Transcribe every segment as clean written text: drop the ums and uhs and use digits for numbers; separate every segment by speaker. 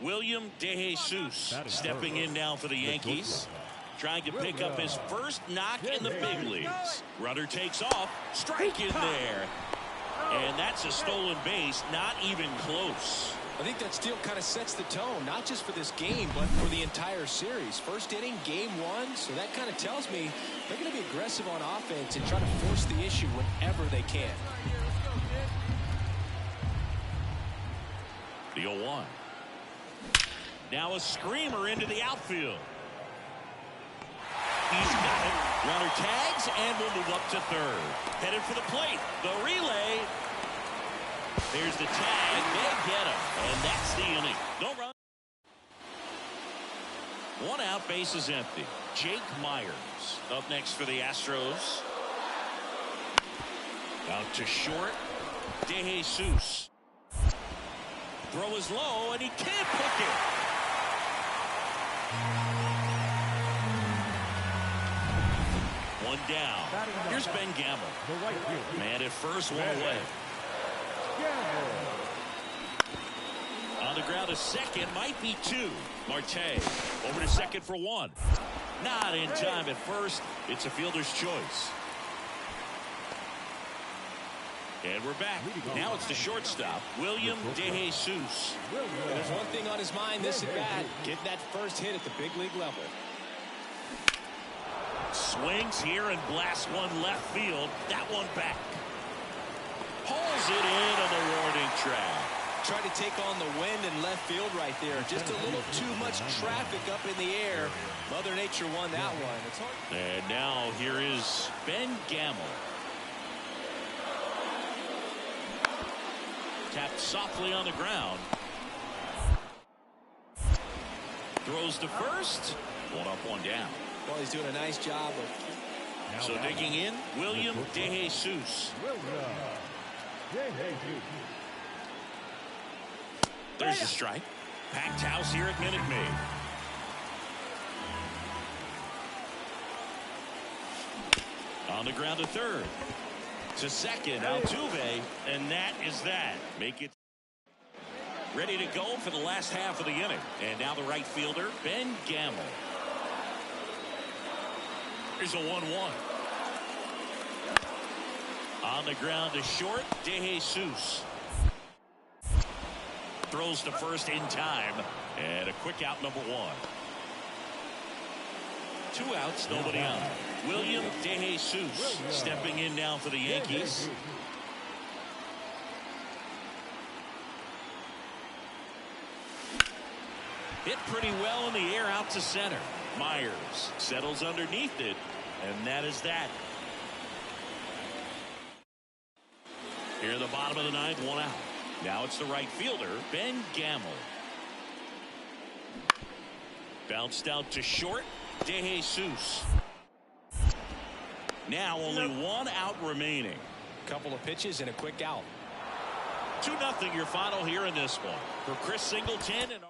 Speaker 1: William De Jesus stepping in now for the Yankees. Trying to pick up his first knock in the big leagues. Runner takes off. Strike in there. And that's a stolen base. Not even close.
Speaker 2: I think that steal kind of sets the tone, not just for this game, but for the entire series. First inning, game one, so that kind of tells me they're going to be aggressive on offense and try to force the issue whenever they can.
Speaker 1: The 0-1. Now a screamer into the outfield. He's got it. Runner tags and will move up to third. Headed for the plate. The relay. There's the tag. They get him. And that's the inning. No run. One out, base is empty. Jake Myers up next for the Astros. Out to short. De Jesus. Throw is low, and he can't hook it. One down. Here's Ben Gamble. Man at first, one away. On the ground, a second, might be two. Marte over to second for one. Not in time at first. It's a fielder's choice. And we're back. Now it's the shortstop, William De Jesus.
Speaker 2: There's one thing on his mind this at bat. Get that first hit at the big league level.
Speaker 1: Swings here and blasts one left field. That one back. Pulls it in on the warning track.
Speaker 2: Tried to take on the wind in left field right there. Just a little too much traffic up in the air. Mother Nature won that one. It's hard.
Speaker 1: And now here is Ben Gamble. Tapped softly on the ground. Throws to first. One up, one down.
Speaker 2: Well, he's doing a nice job of.
Speaker 1: So digging in, William De Jesus. There's the strike. Packed house here at Minute Maid. On the ground to third. To second, Altuve, and that is that. Make it ready to go for the last half of the inning. And now the right fielder, Ben Gamble. Here's a 1-1. On the ground to short, De Jesus. Throws to first in time. And a quick out, number one. Two outs, nobody on. William De Jesus stepping in now for the Yankees. Hit pretty well in the air out to center. Myers settles underneath it, and that is that. Here in the bottom of the ninth, one out. Now it's the right fielder, Ben Gamble. Bounced out to short, De Jesus. Now only one out remaining.
Speaker 2: Couple of pitches and a quick out.
Speaker 1: 2-0 your final here in this one. For Chris Singleton and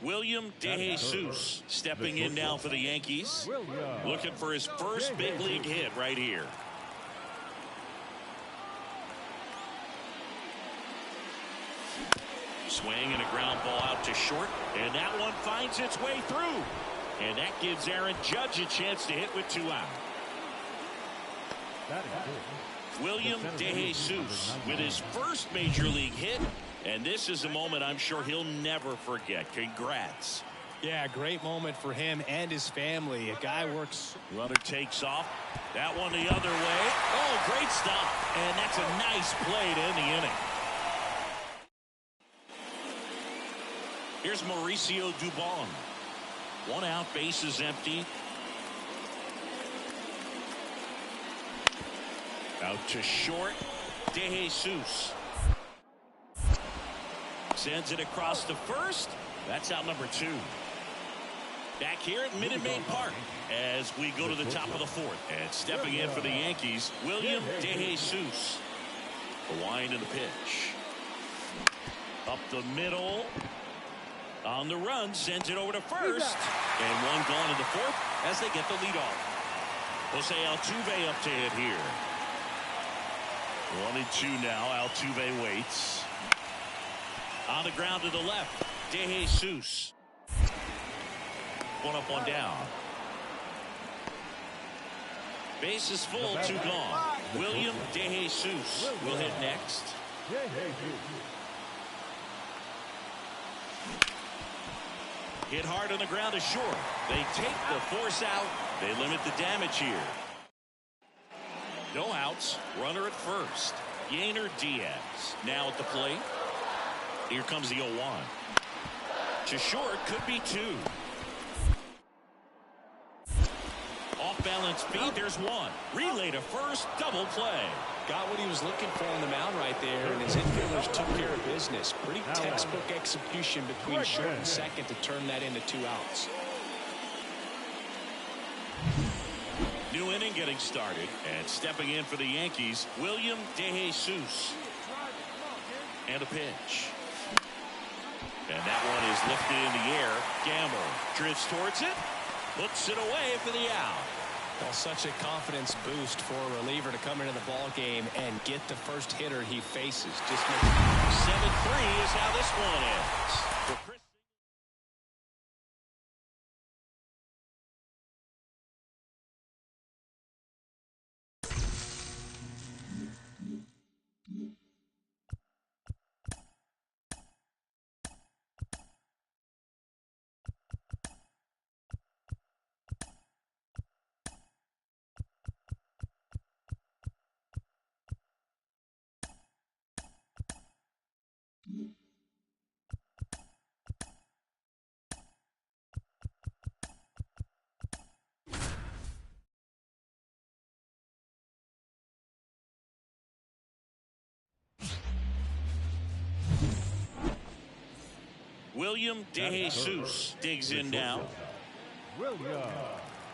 Speaker 1: William DeJesus stepping in now for the Yankees. Looking for his first big league hit right here. Swing and a ground ball out to short. And that one finds its way through. And that gives Aaron Judge a chance to hit with 2 out. William DeJesus with his first major league hit. And this is a moment I'm sure he'll never forget. Congrats.
Speaker 2: Yeah, great moment for him and his family. A guy works.
Speaker 1: Runner takes off. That one the other way. Oh, great stop. And that's a nice play to end the inning. Here's Mauricio Dubon. 1 out, bases empty. Out to short. DeJesus. Sends it across to first. That's out number 2. Back here at Minute Maid Park as we go to the top of the 4th. And stepping in for the Yankees, William DeJesus. The wind and the pitch. Up the middle. On the run, sends it over to first. And 1 gone in the 4th as they get the lead off. Jose Altuve up to hit here. 1-2 now. Altuve waits. On the ground to the left, DeJesus. 1 up, 1 down. Base is full, 2 gone. William DeJesus will hit next. Hit hard on the ground to short. They take the force out. They limit the damage here. No outs. Runner at first. Yainer Diaz now at the plate. Here comes the 0-1. To short, could be 2. Off balance feed, there's 1. Relay to first, double play.
Speaker 2: Got what he was looking for on the mound right there, and his infielders took care of business. Pretty textbook execution between short and second to turn that into 2 outs.
Speaker 1: New inning getting started, and stepping in for the Yankees, William DeJesus. And a pitch. And that one is lifted in the air. Gamble drifts towards it, puts it away for the out.
Speaker 2: Well, such a confidence boost for a reliever to come into the ball game and get the first hitter he faces. Just
Speaker 1: 7-3 is how this one ends. William DeJesus digs in now.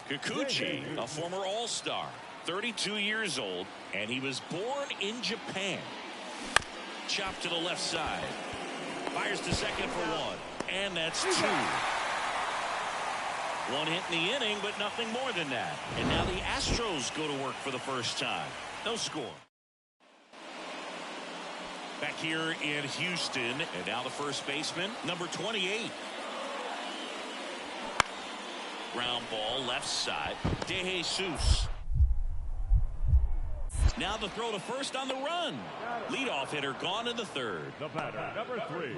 Speaker 1: Kikuchi, a former All-Star, 32 years old, and he was born in Japan. Chop to the left side. Fires to second for 1. And that's 2. 1 hit in the inning, but nothing more than that. And now the Astros go to work for the first time. No score. Back here in Houston, and now the first baseman, number 28. Ground ball left side. DeJesus. Now the throw to first on the run. Leadoff hitter gone in the 3rd.
Speaker 3: The batter, number 3,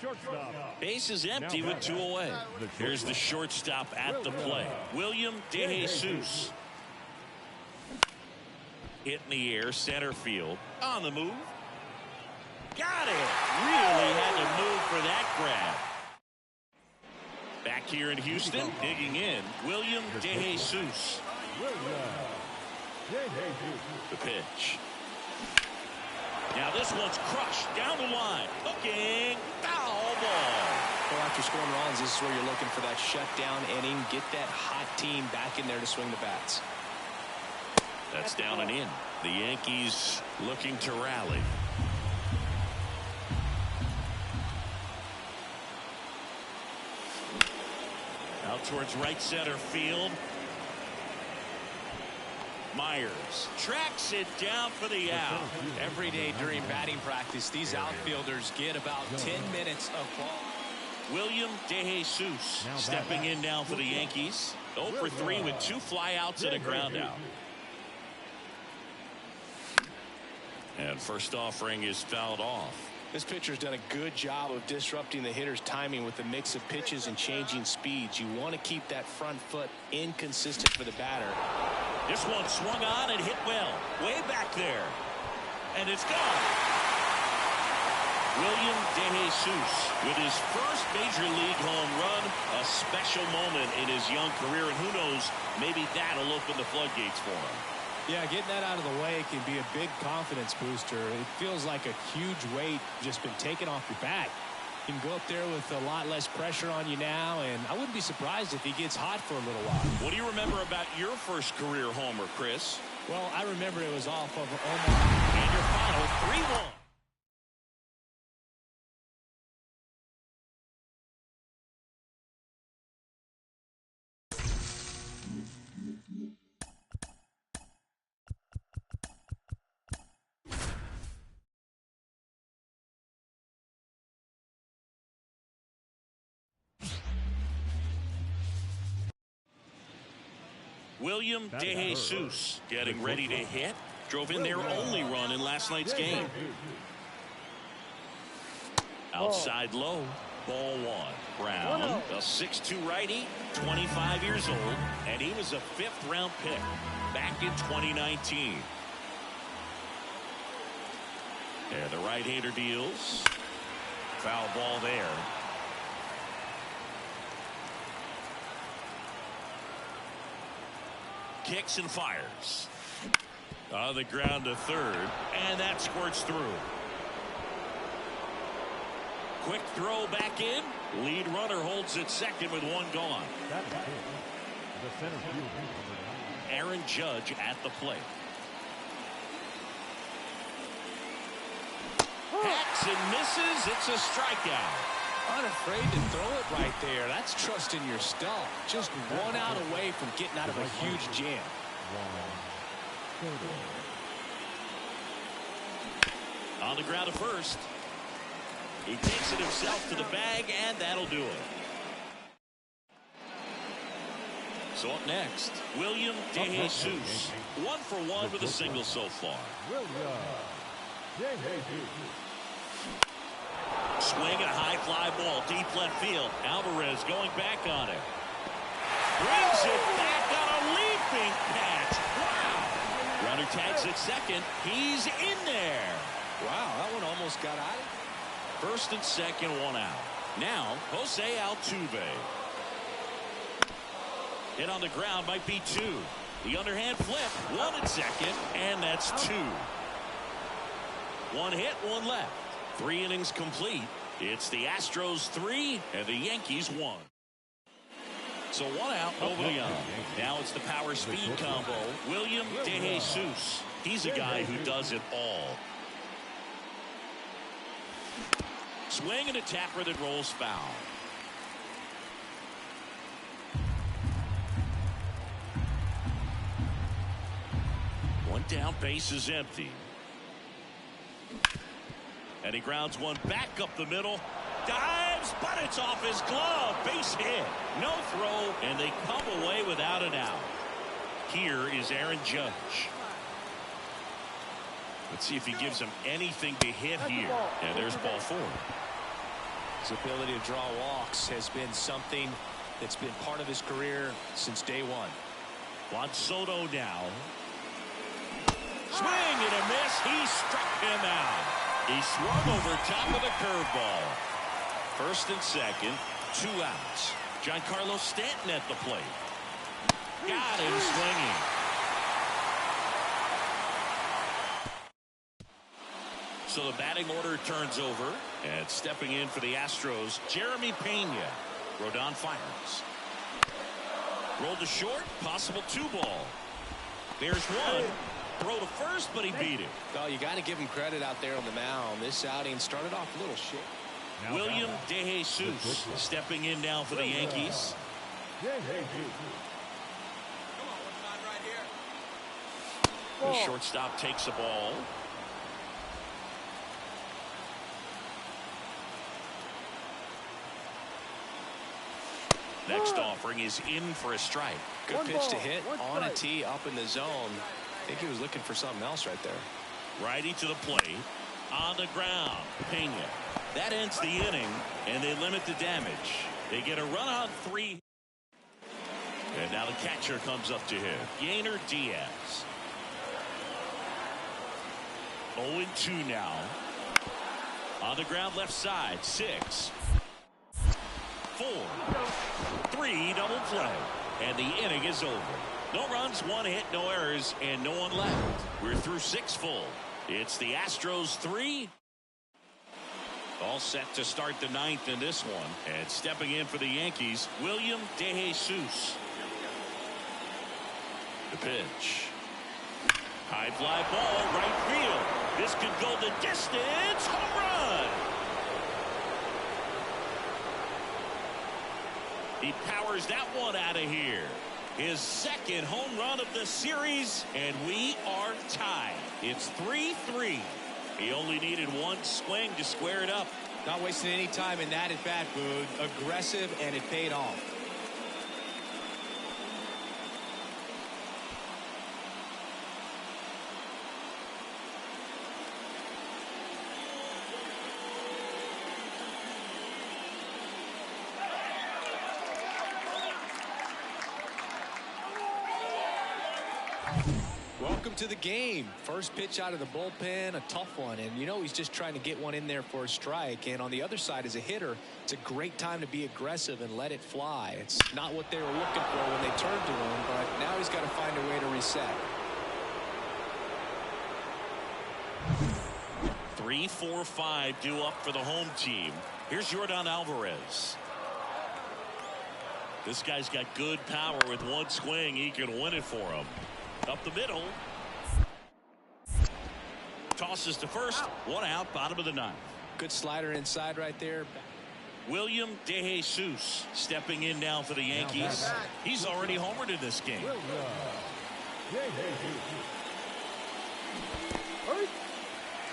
Speaker 3: shortstop.
Speaker 1: Base is empty with 2 away. Here's the shortstop at the plate. William DeJesus. Hit in the air, center field. On the move. Got it. Really had to move for that grab. Back here in Houston, digging in, William DeJesus. The pitch. Now this one's crushed down the line. Looking.
Speaker 2: after scoring runs, this is where you're looking for that shutdown inning. Get that hot team back in there to swing the bats.
Speaker 1: That's down and in. The Yankees looking to rally. Out towards right center field. Myers tracks it down for the out.
Speaker 2: Every day during batting practice, these outfielders get about 10 minutes of ball.
Speaker 1: William DeJesus stepping in now for the Yankees. 0 for 3 with 2 flyouts and a ground out. And first offering is fouled off.
Speaker 2: This pitcher's done a good job of disrupting the hitter's timing with a mix of pitches and changing speeds. You want to keep that front foot inconsistent for the batter.
Speaker 1: This one swung on and hit well. Way back there. And it's gone. William DeJesus with his first major league home run. A special moment in his young career. And who knows, maybe that'll open the floodgates for him.
Speaker 2: Yeah, getting that out of the way can be a big confidence booster. It feels like a huge weight just been taken off your back. You can go up there with a lot less pressure on you now, and I wouldn't be surprised if he gets hot for a little while.
Speaker 1: What do you remember about your first career homer, Chris?
Speaker 2: Well, I remember it was off of Omar.
Speaker 1: And your final 3-1. William DeJesus getting ready to hit. Drove in their only run in last night's game. Outside low. Ball 1. Brown, a 6'2 righty, 25 years old, and he was a 5th-round pick back in 2019. And the right-hander deals. Foul ball there. Kicks and fires. On the ground to third, and that squirts through. Quick throw back in. Lead runner holds at second with 1 gone. Aaron Judge at the plate. Hacks and misses. It's a strikeout.
Speaker 2: Unafraid to throw it right there. That's trusting your stuff. Just 1 out away from getting out of a huge jam.
Speaker 1: On the ground to first. He takes it himself to the bag, and that'll do it. So up next, William DeJesus. 1 for 1 with a single so far. Swing and a high fly ball deep left field. Alvarez going back on it. Brings it back on a leaping catch. Wow. Runner tags at second. He's in there.
Speaker 2: Wow, that one almost got out of it.
Speaker 1: First and second, 1 out. Now, Jose Altuve. Hit on the ground might be 2. The underhand flip. 1 at second, and that's 2. 1 hit, 1 left. 3 innings complete. It's the Astros 3 and the Yankees 1. So 1 out over the young. Now it's the power speed combo. William DeJesus. He's a guy who does it all. Swing and a tapper that rolls foul. One down, base is empty. And he grounds one back up the middle. Dives, but it's off his glove. Base hit. No throw, and they come away without an out. Here is Aaron Judge. Let's see if he gives him anything to hit here. And there's ball 4.
Speaker 2: His ability to draw walks has been something that's been part of his career since day 1.
Speaker 1: Juan Soto now. Swing and a miss. He struck him out. He swung over top of the curveball. First and second, 2 outs. Giancarlo Stanton at the plate. Got him swinging. So the batting order turns over. And stepping in for the Astros, Jeremy Pena. Rodon fires. Rolled to short. Possible 2-ball. There's one. Throw to first, but he beat it.
Speaker 2: Well, you got to give him credit out there on the mound. This outing started off a little shit.
Speaker 1: William De Jesus stepping in now for the Yankees. The shortstop takes the ball. Next offering is in for a strike.
Speaker 2: Good pitch to hit on a tee up in the zone. I think he was looking for something else right there.
Speaker 1: Righty to the plate. On the ground. Pena. That ends the inning, and they limit the damage. They get a run on 3. And now the catcher comes up to him. Yainer Diaz. 0-2 now. On the ground left side. 6. 4. 3 double play. And the inning is over. No runs, 1 hit, no errors, and no one left. We're through 6 full. It's the Astros 3. All set to start the 9th in this one. And stepping in for the Yankees, William De Jesus. The pitch. High fly ball, right field. This could go the distance. Home run. He powers that one out of here. His second home run of the series, and we are tied. It's 3-3. He only needed 1 swing to square it up.
Speaker 2: Not wasting any time in that at bat, Boog. Aggressive, and it paid off. Welcome to the game. First pitch out of the bullpen, a tough one, and you know he's just trying to get one in there for a strike. And on the other side, as a hitter, it's a great time to be aggressive and let it fly. It's not what they were looking for when they turned to him, but now he's got to find a way to reset.
Speaker 1: 3, 4, 5 due up for the home team. Here's Yordan Alvarez. This guy's got good power. With 1 swing, he can win it for him. Up the middle. Tosses to first. 1 out, bottom of the 9th.
Speaker 2: Good slider inside right there.
Speaker 1: William De Jesus stepping in now for the Yankees. He's already homered in this game.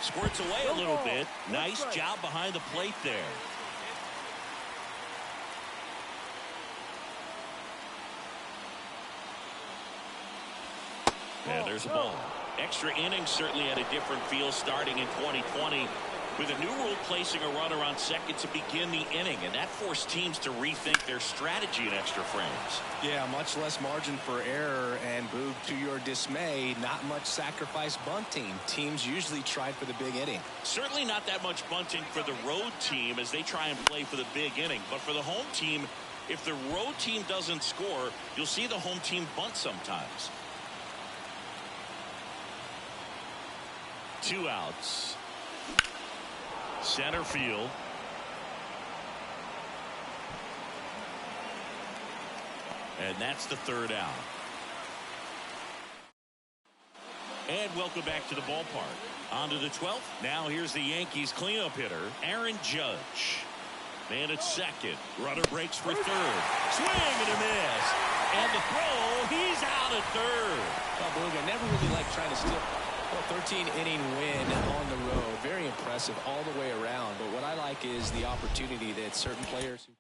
Speaker 1: Squirts away a little bit. Nice job behind the plate there. And there's a ball. Extra innings certainly had a different feel starting in 2020 with a new rule placing a runner on second to begin the inning, and that forced teams to rethink their strategy in extra frames.
Speaker 2: Yeah, much less margin for error, and Boog, to your dismay, not much sacrifice bunting. Teams usually try for the big inning.
Speaker 1: Certainly not that much bunting for the road team as they try and play for the big inning, but for the home team, if the road team doesn't score, you'll see the home team bunt sometimes. 2 outs. Center field. And that's the 3rd out. And welcome back to the ballpark. On to the 12th. Now here's the Yankees cleanup hitter, Aaron Judge. Man at second. Runner breaks for 3rd. Swing and a miss. And the throw, he's out at 3rd.
Speaker 2: Well, Boog, I never really like trying to steal. Well, 13-inning win on the road. Very impressive all the way around. But what I like is the opportunity that certain players who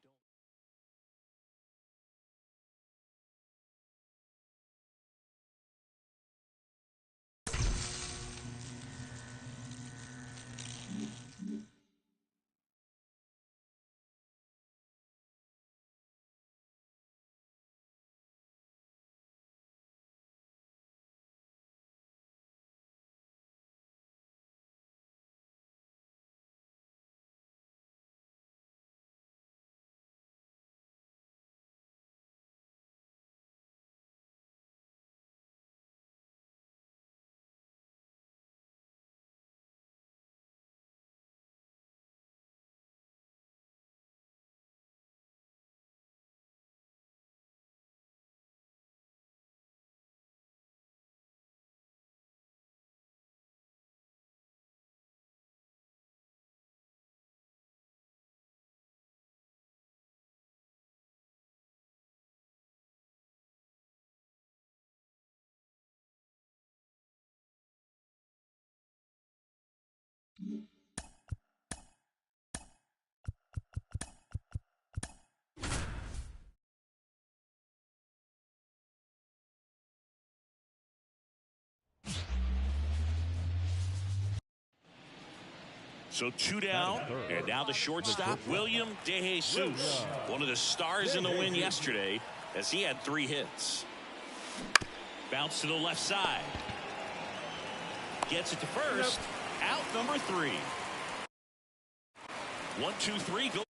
Speaker 1: So 2 down, and now the shortstop, William De Jesus, one of the stars in the win yesterday, as he had 3 hits. Bounce to the left side. Gets it to first. Out number 3. 1, 2, 3. Go.